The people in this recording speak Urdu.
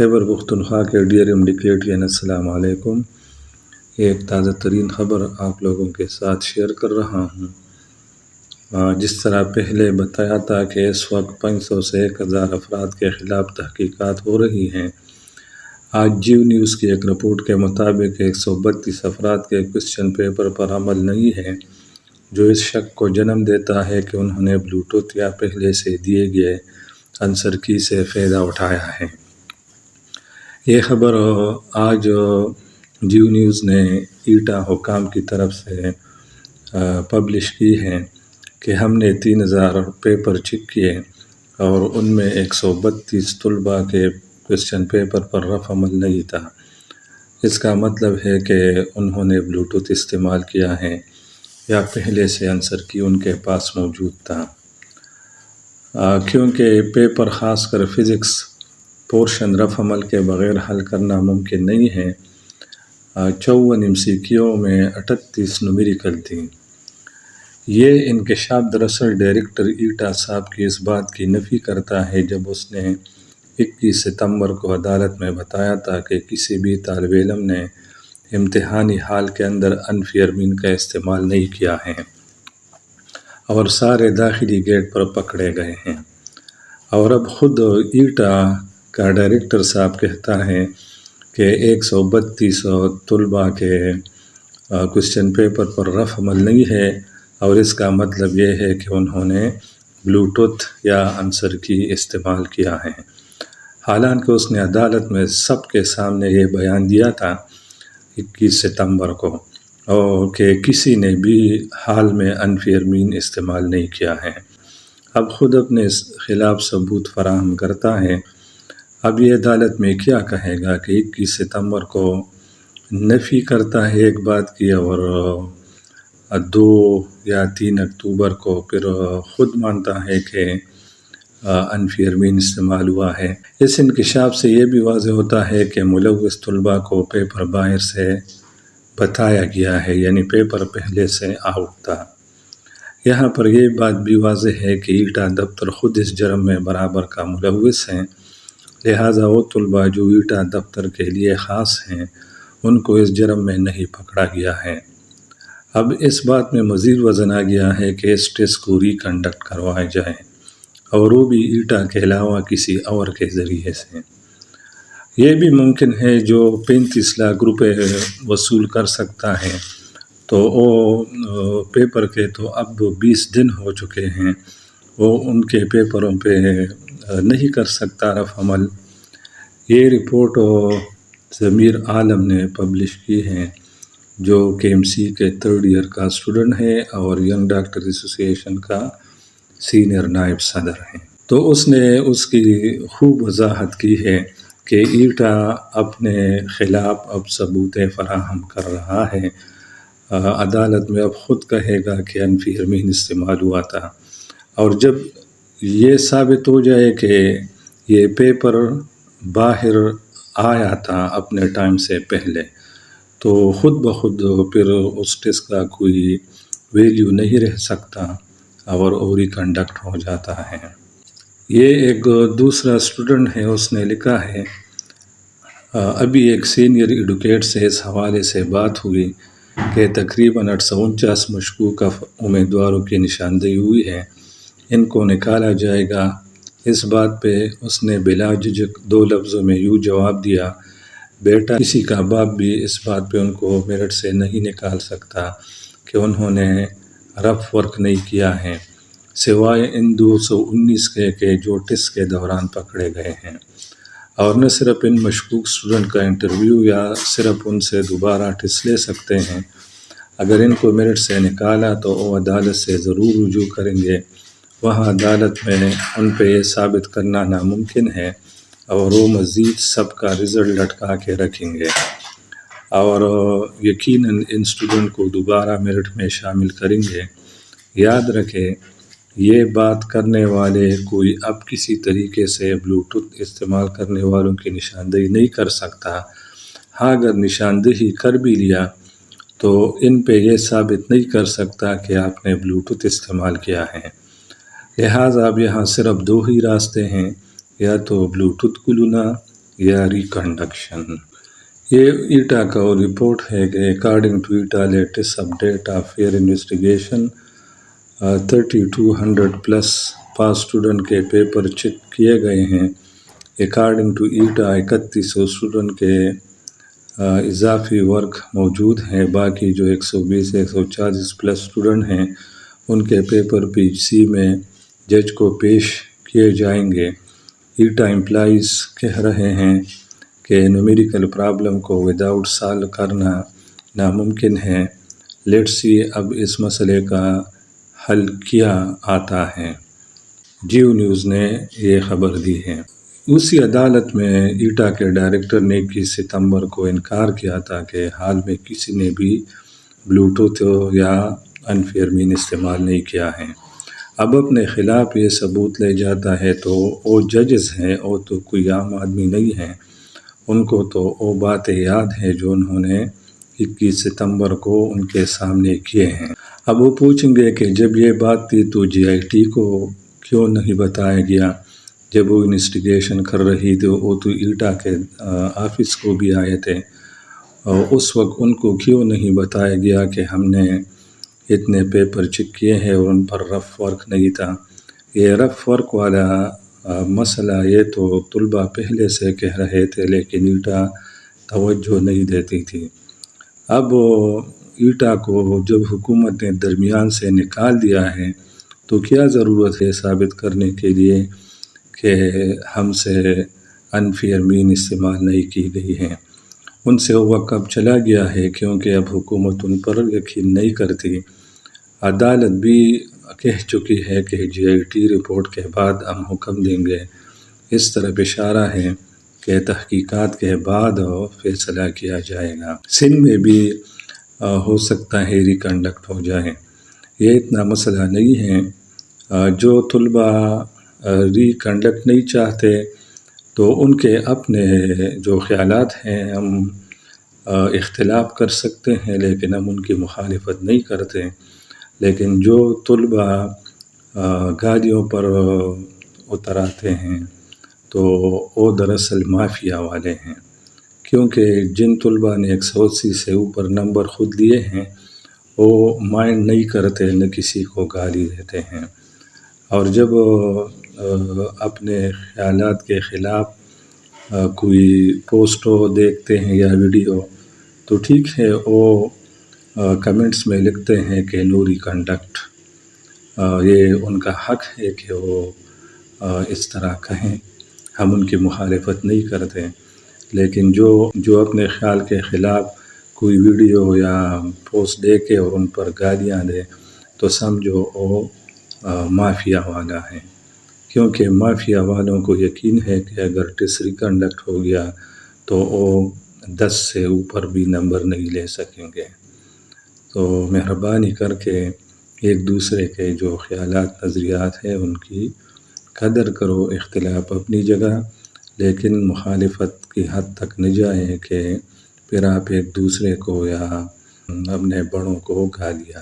خیبر پختونخوا کے ڈیئر انڈیکیٹین السلام علیکم۔ ایک تازہ ترین خبر آپ لوگوں کے ساتھ شیئر کر رہا ہوں۔ جس طرح پہلے بتایا تھا کہ اس وقت 500 سے 1000 افراد کے خلاف تحقیقات ہو رہی ہیں، آج جیو نیوز کی ایک رپورٹ کے مطابق 132 افراد کے کوسچن پیپر پر عمل نہیں ہے، جو اس شک کو جنم دیتا ہے کہ انہوں نے بلوٹوتھ یا پہلے سے دیے گئے آنسر کی سے فائدہ اٹھایا ہے۔ یہ خبر آج جیو نیوز نے ایٹا حکام کی طرف سے پبلش کی ہے کہ ہم نے 3000 پیپر چیک کیے اور ان میں 132 طلباء کے کوسچن پیپر پر رفع عمل نہیں تھا۔ اس کا مطلب ہے کہ انہوں نے بلوٹوتھ استعمال کیا ہے یا پہلے سے آنسر کی ان کے پاس موجود تھا۔ کیونکہ پیپر خاص کر فزکس پورشن رفع عمل کے بغیر حل کرنا ممکن نہیں ہے، 54 MCQ میں 38 نومیریکل تھیں۔ یہ انکشاف دراصل ڈائریکٹر ایٹا صاحب کی اس بات کی نفی کرتا ہے جب اس نے 21 ستمبر کو عدالت میں بتایا تھا کہ کسی بھی طالب علم نے امتحانی ہال کے اندر انفیئر مین کا استعمال نہیں کیا ہے اور سارے داخلی گیٹ پر پکڑے گئے ہیں۔ اور اب خود ایٹا کا ڈائریکٹر صاحب کہتا ہے کہ 132 طلباء کے کوسچن پیپر پر رفع عمل نہیں ہے اور اس کا مطلب یہ ہے کہ انہوں نے بلوٹوتھ یا آنسر کی استعمال کیا ہے، حالانکہ اس نے عدالت میں سب کے سامنے یہ بیان دیا تھا 21 ستمبر کو اور کہ کسی نے بھی حال میں انفیئر مین استعمال نہیں کیا ہے۔ اب خود اپنے خلاف ثبوت فراہم کرتا ہے۔ اب یہ عدالت میں کیا کہے گا کہ 21 ستمبر کو نفی کرتا ہے ایک بات کی اور 2 یا 3 اکتوبر کو پھر خود مانتا ہے کہ انفیئر مین استعمال ہوا ہے۔ اس انکشاف سے یہ بھی واضح ہوتا ہے کہ ملوث طلباء کو پیپر باہر سے بتایا گیا ہے، یعنی پیپر پہلے سے آؤٹ تھا۔ یہاں پر یہ بات بھی واضح ہے کہ ایٹا دفتر خود اس جرم میں برابر کا ملوث ہیں، لہٰذا وہ طلباء جو ایٹا دفتر کے لیے خاص ہیں ان کو اس جرم میں نہیں پکڑا گیا ہے۔ اب اس بات میں مزید وزن آ گیا ہے کہ اس ٹیسٹ کو ریکنڈکٹ کروایا جائے اور وہ بھی ایٹا کے علاوہ کسی اور کے ذریعے سے۔ یہ بھی ممکن ہے جو 35 لاکھ روپے وصول کر سکتا ہے، تو وہ پیپر کے تو اب 20 دن ہو چکے ہیں، وہ ان کے پیپروں پہ نہیں کر سکتا رفع عمل۔ یہ رپورٹ ضمیر عالم نے پبلش کی ہے، جو KMC کے 3rd ایئر کا اسٹوڈنٹ ہے اور ینگ ڈاکٹر ایسوسی ایشن کا سینئر نائب صدر ہے۔ تو اس نے اس کی خوب وضاحت کی ہے کہ ایٹا اپنے خلاف اب ثبوتیں فراہم کر رہا ہے۔ عدالت میں اب خود کہے گا کہ انفیئر مین استعمال ہوا تھا، اور جب یہ ثابت ہو جائے کہ یہ پیپر باہر آیا تھا اپنے ٹائم سے پہلے، تو خود بخود پھر اس ٹیسٹ کا کوئی ویلیو نہیں رہ سکتا اور ریکنڈکٹ ہو جاتا ہے۔ یہ ایک دوسرا اسٹوڈنٹ ہے، اس نے لکھا ہے ابھی ایک سینئر ایڈوکیٹ سے اس حوالے سے بات ہوئی کہ تقریباً 849 مشکوک امیدواروں کی نشاندہی ہوئی ہے، ان کو نکالا جائے گا۔ اس بات پہ اس نے بلا جھجک 2 لفظوں میں یوں جواب دیا، بیٹا کسی کا باپ بھی اس بات پہ ان کو میرٹ سے نہیں نکال سکتا کہ انہوں نے رف ورک نہیں کیا ہے، سوائے ان 219 کے جو ٹیسٹ کے دوران پکڑے گئے ہیں، اور نہ صرف ان مشکوک اسٹوڈنٹ کا انٹرویو یا صرف ان سے دوبارہ ٹیسٹ لے سکتے ہیں، اگر ان کو میرٹ سے نکالا تو وہ عدالت سے ضرور رجوع کریں گے، وہاں عدالت میں ان پہ یہ ثابت کرنا ناممکن ہے اور وہ مزید سب کا رزلٹ لٹکا کے رکھیں گے اور یقیناً ان اسٹوڈنٹ کو دوبارہ میرٹ میں شامل کریں گے۔ یاد رکھیں، یہ بات کرنے والے کوئی اب کسی طریقے سے بلوٹوتھ استعمال کرنے والوں کی نشاندہی نہیں کر سکتا۔ ہاں، اگر نشاندہی کر بھی لیا تو ان پہ یہ ثابت نہیں کر سکتا کہ آپ نے بلوٹوتھ استعمال کیا ہے۔ لہٰذا اب یہاں صرف 2 ہی راستے ہیں، یا تو بلوٹوتھ کو لینا یا ریکنڈکشن۔ یہ ایٹا کا رپورٹ ہے کہ اکارڈنگ ٹو ایٹا latest update of fair investigation 3200 plus pass student کے پیپر چیک کیے گئے ہیں۔ اکارڈنگ ٹو ایٹا 3100 اسٹوڈنٹ کے اضافی ورک موجود ہیں، باقی جو 120-140 پلس اسٹوڈنٹ ہیں ان کے پیپر PHC میں جج کو پیش کیے جائیں گے۔ ایٹا امپلائیز کہہ رہے ہیں کہ نومیریکل پرابلم کو وداؤٹ سالو کرنا ناممکن ہے۔ لیٹس سی اب اس مسئلے کا حل کیا آتا ہے۔ جیو نیوز نے یہ خبر دی ہے۔ اسی عدالت میں ایٹا کے ڈائریکٹر نے 21 ستمبر کو انکار کیا تھا کہ حال میں کسی نے بھی بلوٹوتھ یا انفیئر مین استعمال نہیں کیا ہے۔ اب اپنے خلاف یہ ثبوت لے جاتا ہے تو وہ ججز ہیں، وہ تو کوئی عام آدمی نہیں ہے، ان کو تو وہ باتیں یاد ہیں جو انہوں نے 21 ستمبر کو ان کے سامنے کیے ہیں۔ اب وہ پوچھیں گے کہ جب یہ بات تھی تو GIT کو کیوں نہیں بتایا گیا؟ جب وہ انویسٹیگیشن کر رہی تھی وہ تو ایٹا کے آفس کو بھی آئے تھے، اور اس وقت ان کو کیوں نہیں بتایا گیا کہ ہم نے اتنے پیپر چیک کیے ہیں اور ان پر رف ورک نہیں تھا؟ یہ رف ورک والا مسئلہ یہ تو طلباء پہلے سے کہہ رہے تھے، لیکن ایٹا توجہ نہیں دیتی تھی۔ اب ایٹا کو جب حکومت نے درمیان سے نکال دیا ہے تو کیا ضرورت ہے ثابت کرنے کے لیے کہ ہم سے انفیئر مین استعمال نہیں کی گئی ہے؟ ان سے وہ وقت اب چلا گیا ہے، کیونکہ اب حکومت ان پر یقین نہیں کرتی۔ عدالت بھی کہہ چکی ہے کہ GIT رپورٹ کے بعد ہم حکم دیں گے۔ اس طرف اشارہ ہے کہ تحقیقات کے بعد فیصلہ کیا جائے گا۔ سندھ میں بھی ہو سکتا ہے ریکنڈکٹ ہو جائے، یہ اتنا مسئلہ نہیں ہے۔ جو طلباء ریکنڈکٹ نہیں چاہتے تو ان کے اپنے جو خیالات ہیں ہم اختلاف کر سکتے ہیں، لیکن ہم ان کی مخالفت نہیں کرتے۔ لیکن جو طلباء گاڑیوں پر اتر آتے ہیں تو وہ دراصل مافیا والے ہیں، کیونکہ جن طلباء نے 180 سے اوپر نمبر خود لیے ہیں وہ مائنڈ نہیں کرتے، نہ کسی کو گالی دیتے ہیں، اور جب اپنے خیالات کے خلاف کوئی پوسٹوں دیکھتے ہیں یا ویڈیو تو ٹھیک ہے، وہ کمنٹس میں لکھتے ہیں کہ نو ریکنڈکٹ۔ یہ ان کا حق ہے کہ وہ اس طرح کہیں، ہم ان کی مخالفت نہیں کرتے۔ لیکن جو اپنے خیال کے خلاف کوئی ویڈیو یا پوسٹ دے کے اور ان پر گالیاں دے تو سمجھو وہ مافیا والا ہے، کیونکہ مافیا والوں کو یقین ہے کہ اگر ٹیسٹ ریکنڈکٹ ہو گیا تو وہ 10 سے اوپر بھی نمبر نہیں لے سکیں گے۔ تو مہربانی کر کے ایک دوسرے کے جو خیالات نظریات ہیں ان کی قدر کرو، اختلاف اپنی جگہ، لیکن مخالفت کی حد تک نہ جائیں کہ پھر آپ ایک دوسرے کو یا اپنے بڑوں کو گالیاں